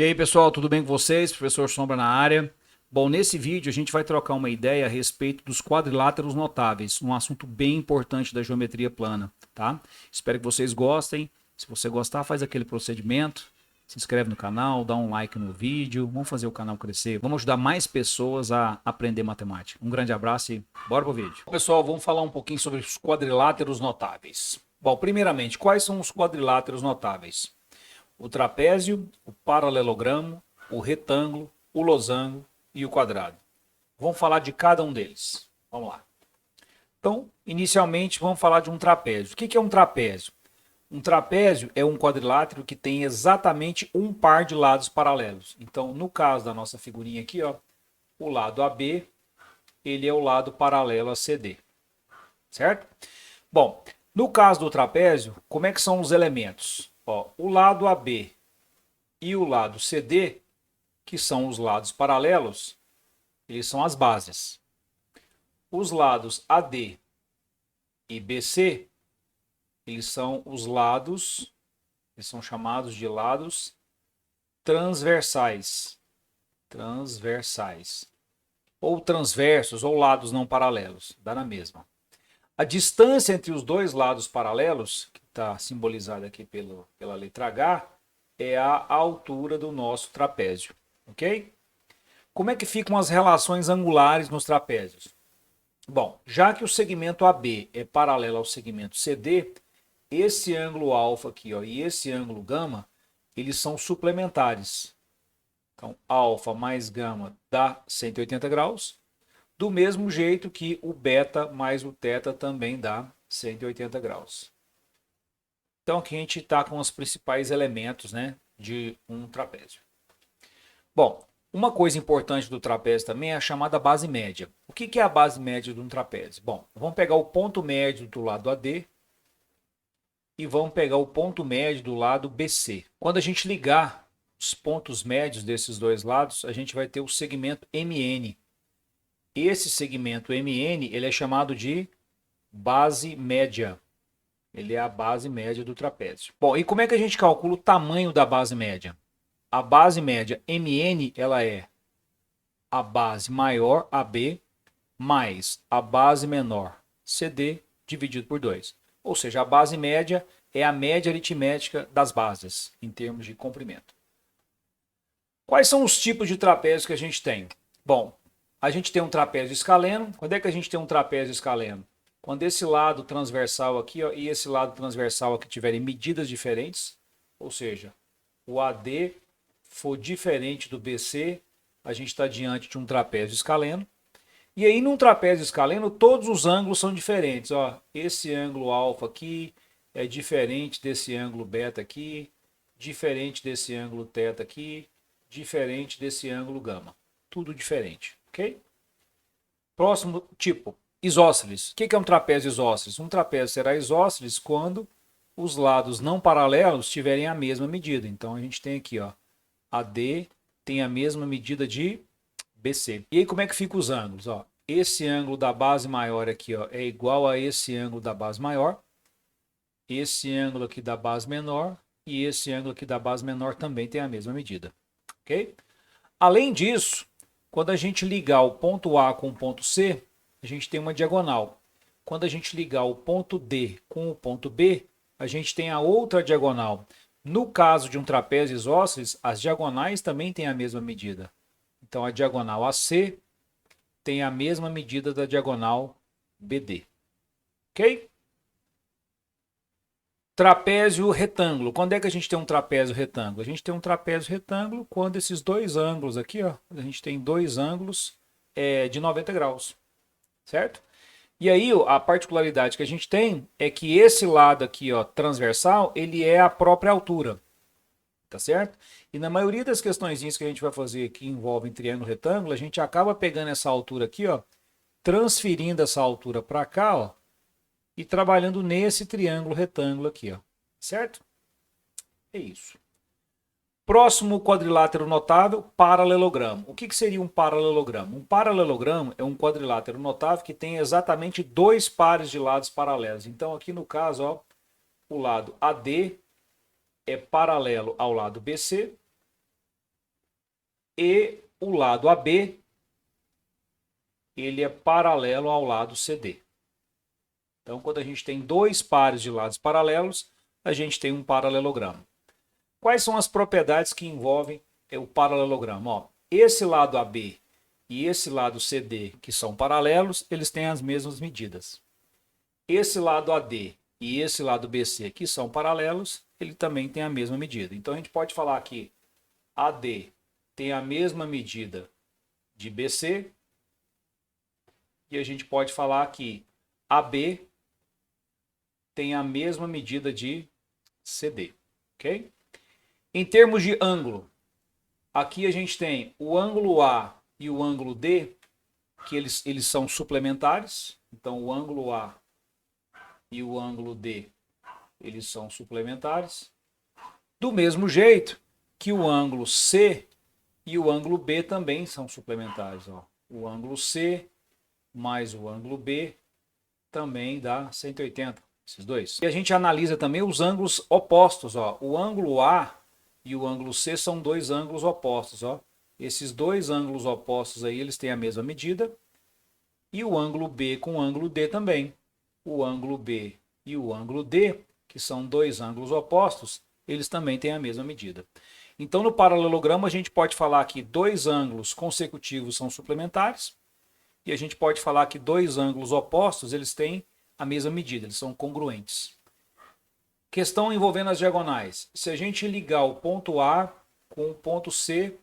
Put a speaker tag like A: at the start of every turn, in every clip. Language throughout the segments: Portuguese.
A: E aí, pessoal, tudo bem com vocês? Professor Sombra na área. Bom, nesse vídeo a gente vai trocar uma ideia a respeito dos quadriláteros notáveis, um assunto bem importante da geometria plana, tá? Espero que vocês gostem. Se você gostar, faz aquele procedimento, se inscreve no canal, dá um like no vídeo, vamos fazer o canal crescer, vamos ajudar mais pessoas a aprender matemática. Um grande abraço e bora pro vídeo. Bom, pessoal, vamos falar um pouquinho sobre os quadriláteros notáveis. Bom, primeiramente, quais são os quadriláteros notáveis? O trapézio, o paralelogramo, o retângulo, o losango e o quadrado. Vamos falar de cada um deles. Vamos lá. Então, inicialmente, vamos falar de um trapézio. O que é um trapézio? Um trapézio é um quadrilátero que tem exatamente um par de lados paralelos. Então, no caso da nossa figurinha aqui, ó, o lado AB, ele é o lado paralelo a CD. Certo? Bom, no caso do trapézio, como é que são os elementos? Ó, o lado AB e o lado CD, que são os lados paralelos, eles são as bases. Os lados AD e BC, eles são os lados, eles são chamados de lados transversais. Transversais. Ou transversos, ou lados não paralelos, dá na mesma. A distância entre os dois lados paralelos, que está simbolizada aqui pela letra H, é a altura do nosso trapézio, ok? Como é que ficam as relações angulares nos trapézios? Bom, já que o segmento AB é paralelo ao segmento CD, esse ângulo alfa aqui, ó, e esse ângulo gama, eles são suplementares. Então, alfa mais gama dá 180 graus, do mesmo jeito que o beta mais o teta também dá 180 graus. Então, aqui a gente está com os principais elementos, né, de um trapézio. Bom, uma coisa importante do trapézio também é a chamada base média. O que é a base média de um trapézio? Bom, vamos pegar o ponto médio do lado AD e vamos pegar o ponto médio do lado BC. Quando a gente ligar os pontos médios desses dois lados, a gente vai ter o segmento MN. Esse segmento MN, ele é chamado de base média. Ele é a base média do trapézio. Bom, e como é que a gente calcula o tamanho da base média? A base média MN, ela é a base maior AB mais a base menor CD dividido por 2. Ou seja, a base média é a média aritmética das bases em termos de comprimento. Quais são os tipos de trapézios que a gente tem? Bom, a gente tem um trapézio escaleno. Quando é que a gente tem um trapézio escaleno? Quando esse lado transversal aqui, ó, e esse lado transversal aqui tiverem medidas diferentes, ou seja, o AD for diferente do BC, a gente está diante de um trapézio escaleno. E aí, num trapézio escaleno, todos os ângulos são diferentes. Ó, esse ângulo alfa aqui é diferente desse ângulo beta aqui, diferente desse ângulo teta aqui, diferente desse ângulo gama. Tudo diferente, ok? Próximo tipo, isósceles. O que é um trapézio isósceles? Um trapézio será isósceles quando os lados não paralelos tiverem a mesma medida. Então, a gente tem aqui, ó, AD tem a mesma medida de BC. E aí como é que ficam os ângulos? Ó, esse ângulo da base maior aqui, ó, é igual a esse ângulo da base maior, esse ângulo aqui da base menor e esse ângulo aqui da base menor também tem a mesma medida. Ok? Além disso, quando a gente ligar o ponto A com o ponto C, a gente tem uma diagonal. Quando a gente ligar o ponto D com o ponto B, a gente tem a outra diagonal. No caso de um trapézio isósceles, as diagonais também têm a mesma medida. Então, a diagonal AC tem a mesma medida da diagonal BD. Ok? Trapézio retângulo. Quando é que a gente tem um trapézio retângulo? A gente tem um trapézio retângulo quando esses dois ângulos aqui, ó, a gente tem dois ângulos de 90 graus. Certo? E aí, a particularidade que a gente tem é que esse lado aqui, ó, transversal, ele é a própria altura. Tá certo? E na maioria das questõezinhas que a gente vai fazer que envolvem triângulo retângulo, a gente acaba pegando essa altura aqui, ó, transferindo essa altura para cá, ó, e trabalhando nesse triângulo retângulo aqui, ó. Certo? É isso. Próximo quadrilátero notável, paralelogramo. O que seria um paralelogramo? Um paralelogramo é um quadrilátero notável que tem exatamente dois pares de lados paralelos. Então, aqui no caso, ó, o lado AD é paralelo ao lado BC e o lado AB ele é paralelo ao lado CD. Então, quando a gente tem dois pares de lados paralelos, a gente tem um paralelogramo. Quais são as propriedades que envolvem o paralelogramo? Ó, esse lado AB e esse lado CD, que são paralelos, eles têm as mesmas medidas. Esse lado AD e esse lado BC, que são paralelos, ele também tem a mesma medida. Então, a gente pode falar que AD tem a mesma medida de BC e a gente pode falar que AB tem a mesma medida de CD, ok? Em termos de ângulo, aqui a gente tem o ângulo A e o ângulo D, que eles são suplementares. Então, o ângulo A e o ângulo D, eles são suplementares. Do mesmo jeito que o ângulo C e o ângulo B também são suplementares. Ó. O ângulo C mais o ângulo B também dá 180, esses dois. E a gente analisa também os ângulos opostos. Ó. O ângulo A e o ângulo C são dois ângulos opostos. Ó. Esses dois ângulos opostos aí, eles têm a mesma medida. E o ângulo B com o ângulo D também. O ângulo B e o ângulo D, que são dois ângulos opostos, eles também têm a mesma medida. Então, no paralelogramo, a gente pode falar que dois ângulos consecutivos são suplementares. E a gente pode falar que dois ângulos opostos, eles têm a mesma medida, eles são congruentes. Questão envolvendo as diagonais. Se a gente ligar o ponto A com o ponto C,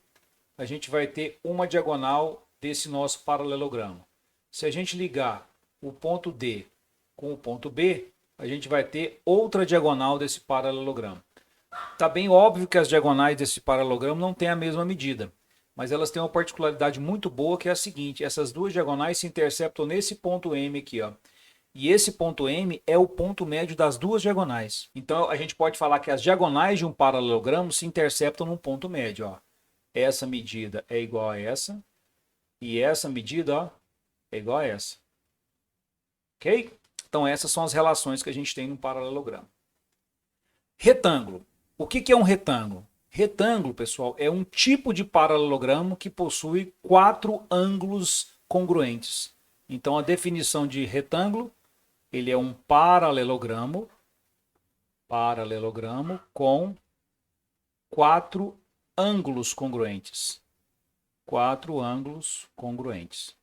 A: a gente vai ter uma diagonal desse nosso paralelogramo. Se a gente ligar o ponto D com o ponto B, a gente vai ter outra diagonal desse paralelogramo. Está bem óbvio que as diagonais desse paralelogramo não têm a mesma medida, mas elas têm uma particularidade muito boa, que é a seguinte: essas duas diagonais se interceptam nesse ponto M aqui, ó. E esse ponto M é o ponto médio das duas diagonais. Então a gente pode falar que as diagonais de um paralelogramo se interceptam num ponto médio, ó. Essa medida é igual a essa e essa medida, ó, é igual a essa. Ok? Então essas são as relações que a gente tem no paralelogramo. Retângulo. O que é um retângulo? Retângulo, pessoal, é um tipo de paralelogramo que possui quatro ângulos congruentes. Então a definição de retângulo, ele é um paralelogramo com quatro ângulos congruentes. Quatro ângulos congruentes.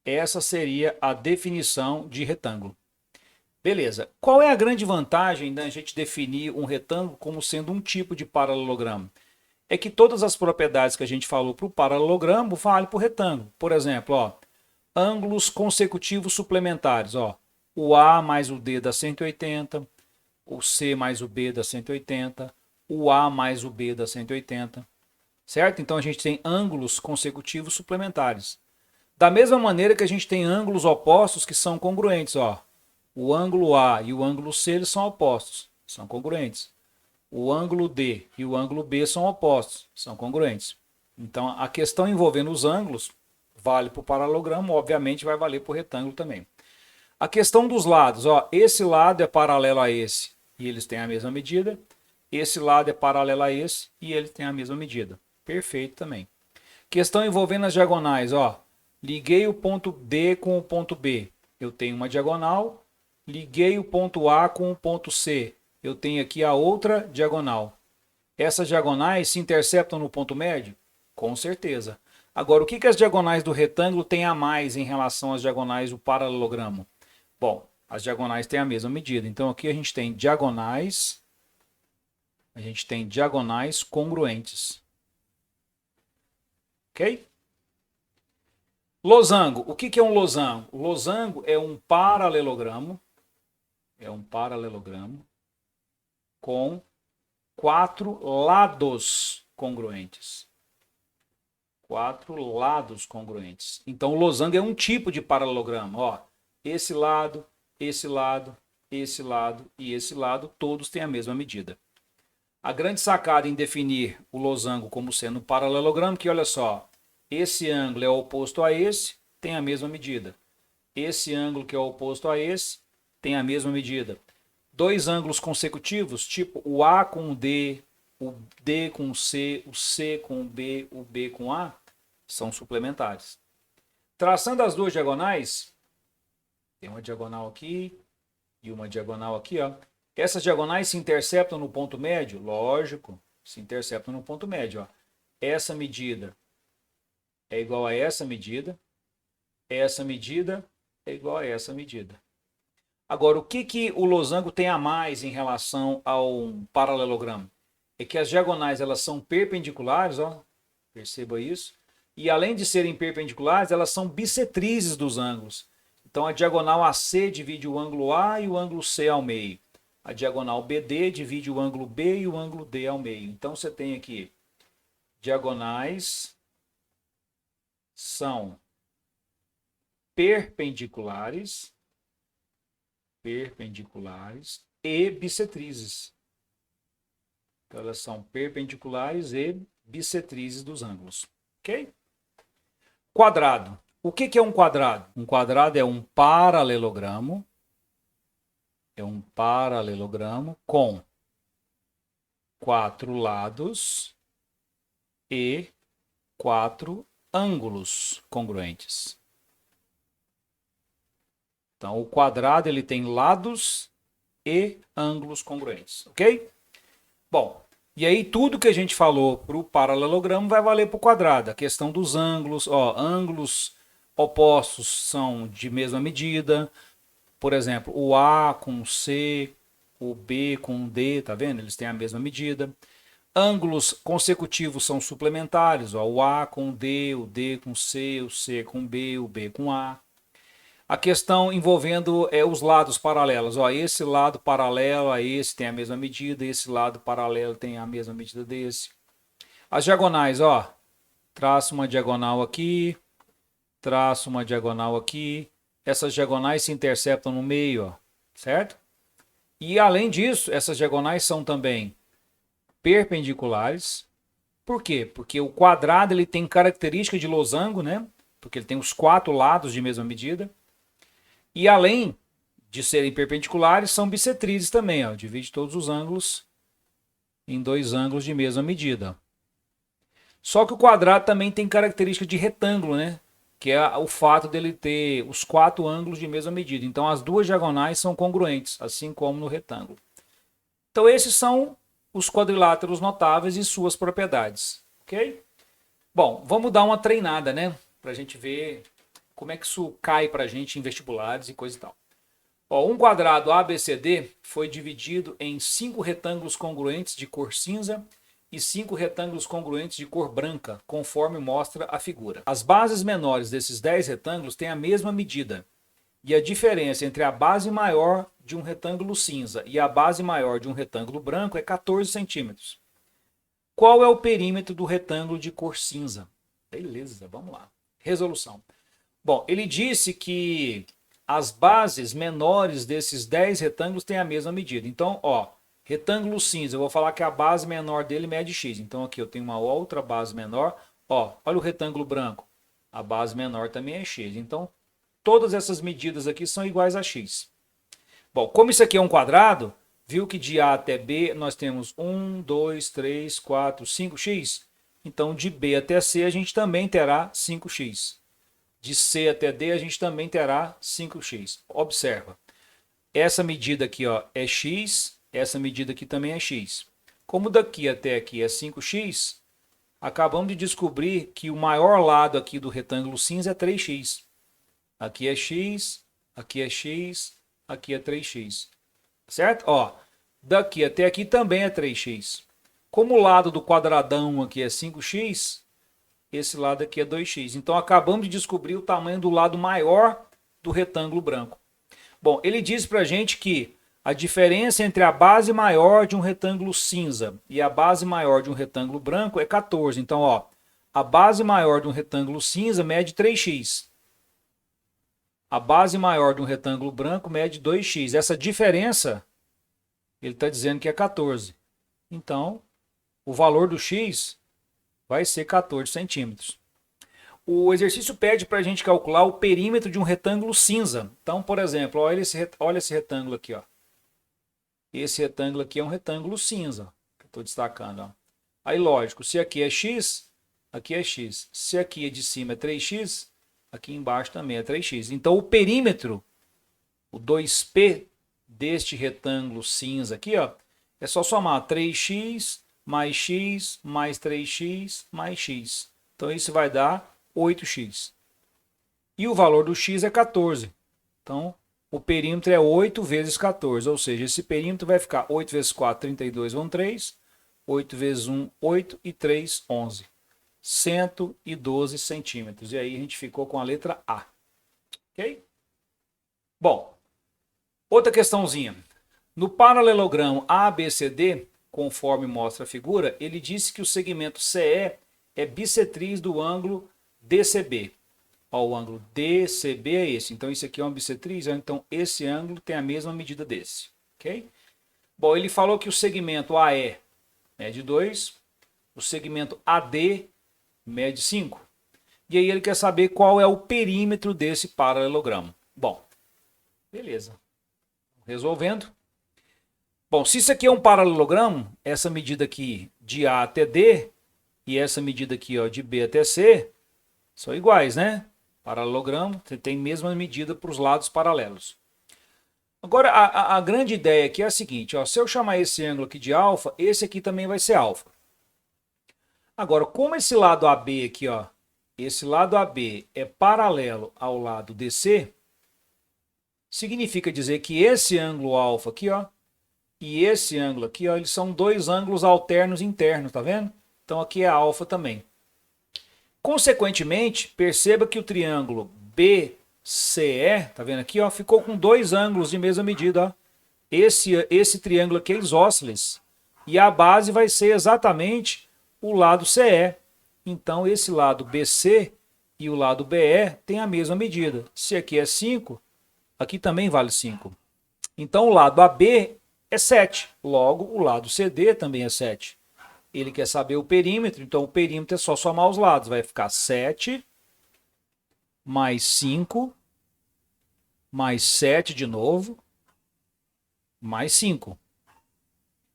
A: Essa seria a definição de retângulo. Beleza. Qual é a grande vantagem da gente definir um retângulo como sendo um tipo de paralelogramo? É que todas as propriedades que a gente falou para o paralelogramo valem para o retângulo. Por exemplo, ó, ângulos consecutivos suplementares. Ó, o A mais o D dá 180, o C mais o B dá 180, o A mais o B dá 180. Certo? Então a gente tem ângulos consecutivos suplementares. Da mesma maneira que a gente tem ângulos opostos que são congruentes. Ó. O ângulo A e o ângulo C eles são opostos, são congruentes. O ângulo D e o ângulo B são opostos, são congruentes. Então a questão envolvendo os ângulos vale para o paralelogramo, obviamente vai valer para o retângulo também. A questão dos lados, ó, esse lado é paralelo a esse e eles têm a mesma medida. Esse lado é paralelo a esse e eles têm a mesma medida. Perfeito também. Questão envolvendo as diagonais, ó. Liguei o ponto D com o ponto B, eu tenho uma diagonal. Liguei o ponto A com o ponto C, eu tenho aqui a outra diagonal. Essas diagonais se interceptam no ponto médio? Com certeza. Agora, o que as diagonais do retângulo têm a mais em relação às diagonais do paralelogramo? Bom, as diagonais têm a mesma medida. Então aqui a gente tem diagonais congruentes. Ok? Losango. O que é um losango? O losango é um paralelogramo. Com quatro lados congruentes. Quatro lados congruentes. Então o losango é um tipo de paralelogramo. Ó, esse lado, esse lado, esse lado e esse lado, todos têm a mesma medida. A grande sacada em definir o losango como sendo um paralelogramo, que olha só, esse ângulo é oposto a esse, tem a mesma medida. Esse ângulo que é oposto a esse, tem a mesma medida. Dois ângulos consecutivos, tipo o A com o D, o D com o C com o B com A, são suplementares. Traçando as duas diagonais, tem uma diagonal aqui e uma diagonal aqui, ó. Essas diagonais se interceptam no ponto médio? Lógico, se interceptam no ponto médio, ó. Essa medida é igual a essa medida é igual a essa medida. Agora, o que o losango tem a mais em relação ao paralelogramo? É que as diagonais elas são perpendiculares, ó, perceba isso, e além de serem perpendiculares, elas são bissetrizes dos ângulos. Então, a diagonal AC divide o ângulo A e o ângulo C ao meio. A diagonal BD divide o ângulo B e o ângulo D ao meio. Então, você tem aqui, diagonais são perpendiculares e bissetrizes. Então, elas são perpendiculares e bissetrizes dos ângulos. Ok? Quadrado. O que é um quadrado? Um quadrado é um paralelogramo. É um paralelogramo com 4 lados e 4 ângulos congruentes. Então, o quadrado ele tem lados e ângulos congruentes, ok? Bom, e aí tudo que a gente falou para o paralelogramo vai valer para o quadrado. A questão dos ângulos, ó, ângulos opostos são de mesma medida. Por exemplo, o A com o C, o B com o D, tá vendo? Eles têm a mesma medida. Ângulos consecutivos são suplementares, ó, o A com o D com o C com o B com A. A questão envolvendo os lados paralelos. Ó, esse lado paralelo a esse tem a mesma medida, esse lado paralelo tem a mesma medida desse. As diagonais, ó, traço uma diagonal aqui, traço uma diagonal aqui. Essas diagonais se interceptam no meio, ó, certo? E além disso, essas diagonais são também perpendiculares. Por quê? Porque o quadrado ele tem característica de losango, né? Porque ele tem os 4 lados de mesma medida. E além de serem perpendiculares, são bissetrizes também, ó. Divide todos os ângulos em 2 ângulos de mesma medida. Só que o quadrado também tem característica de retângulo, né? Que é o fato dele ter os 4 ângulos de mesma medida. Então as duas diagonais são congruentes, assim como no retângulo. Então esses são os quadriláteros notáveis e suas propriedades, ok? Bom, vamos dar uma treinada, né? Para a gente ver como é que isso cai para a gente em vestibulares e coisa e tal. Ó, um quadrado ABCD foi dividido em 5 retângulos congruentes de cor cinza e 5 retângulos congruentes de cor branca, conforme mostra a figura. As bases menores desses 10 retângulos têm a mesma medida, e a diferença entre a base maior de um retângulo cinza e a base maior de um retângulo branco é 14 centímetros. Qual é o perímetro do retângulo de cor cinza? Beleza, vamos lá. Resolução. Bom, ele disse que as bases menores desses 10 retângulos têm a mesma medida. Então, ó, retângulo cinza, eu vou falar que a base menor dele mede x. Então aqui eu tenho uma outra base menor. Ó, olha o retângulo branco. A base menor também é x. Então, todas essas medidas aqui são iguais a x. Bom, como isso aqui é um quadrado, viu que de A até B nós temos 1, 2, 3, 4, 5x? Então, de B até C a gente também terá 5x. De C até D a gente também terá 5x. Observa. Essa medida aqui, ó, é x, essa medida aqui também é x. Como daqui até aqui é 5x, acabamos de descobrir que o maior lado aqui do retângulo cinza é 3x. Aqui é x, aqui é x, aqui é 3x. Certo? Ó, daqui até aqui também é 3x. Como o lado do quadradão aqui é 5x, esse lado aqui é 2x. Então, acabamos de descobrir o tamanho do lado maior do retângulo branco. Bom, ele diz para a gente que a diferença entre a base maior de um retângulo cinza e a base maior de um retângulo branco é 14. Então, ó, a base maior de um retângulo cinza mede 3x. A base maior de um retângulo branco mede 2x. Essa diferença, ele está dizendo que é 14. Então, o valor do x vai ser 14 centímetros. O exercício pede para a gente calcular o perímetro de um retângulo cinza. Então, por exemplo, olha esse retângulo aqui. Ó. Esse retângulo aqui é um retângulo cinza. Estou destacando, ó. Aí, lógico, se aqui é x, aqui é x. Se aqui é de cima é 3x, aqui embaixo também é 3x. Então, o perímetro, o 2p deste retângulo cinza aqui, ó, é só somar 3x mais x mais 3x mais x. Então, isso vai dar 8x. E o valor do x é 14. Então, o perímetro é 8 vezes 14, ou seja, esse perímetro vai ficar 8 vezes 4, 32, vão 3. 8 vezes 1, 8 e 3, 11. 112 centímetros. E aí a gente ficou com a letra A. Ok? Bom, outra questãozinha. No paralelogramo ABCD, conforme mostra a figura, ele disse que o segmento CE é bissetriz do ângulo DCB. Ó, o ângulo DCB é esse. Então, isso aqui é uma bissetriz. Então, esse ângulo tem a mesma medida desse. Ok? Bom, ele falou que o segmento AE mede 2, o segmento AD mede 5. E aí ele quer saber qual é o perímetro desse paralelogramo. Bom, beleza. Resolvendo. Bom, se isso aqui é um paralelogramo, essa medida aqui de A até D e essa medida aqui, ó, de B até C são iguais, né? Paralelogramo, você tem a mesma medida para os lados paralelos. Agora, a grande ideia aqui é a seguinte, ó, se eu chamar esse ângulo aqui de alfa, esse aqui também vai ser alfa. Agora, como esse lado AB aqui, ó, esse lado AB é paralelo ao lado DC, significa dizer que esse ângulo alfa aqui, ó, e esse ângulo aqui, ó, eles são dois ângulos alternos internos, tá vendo? Então aqui é alfa também. Consequentemente, perceba que o triângulo BCE, tá vendo aqui, ó, ficou com dois ângulos de mesma medida, ó. Esse triângulo aqui é isósceles e a base vai ser exatamente o lado CE. Então esse lado BC e o lado BE tem a mesma medida. Se aqui é 5, aqui também vale 5. Então o lado AB é 7, logo o lado CD também é 7. Ele quer saber o perímetro, então o perímetro é só somar os lados. Vai ficar 7 mais 5 mais 7 de novo, mais 5.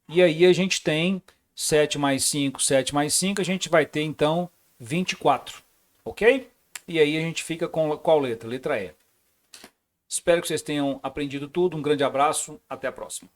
A: E aí a gente tem 7 mais 5, 7 mais 5, a gente vai ter então 24. Ok? E aí a gente fica com qual letra? Letra E. Espero que vocês tenham aprendido tudo. Um grande abraço. Até a próxima.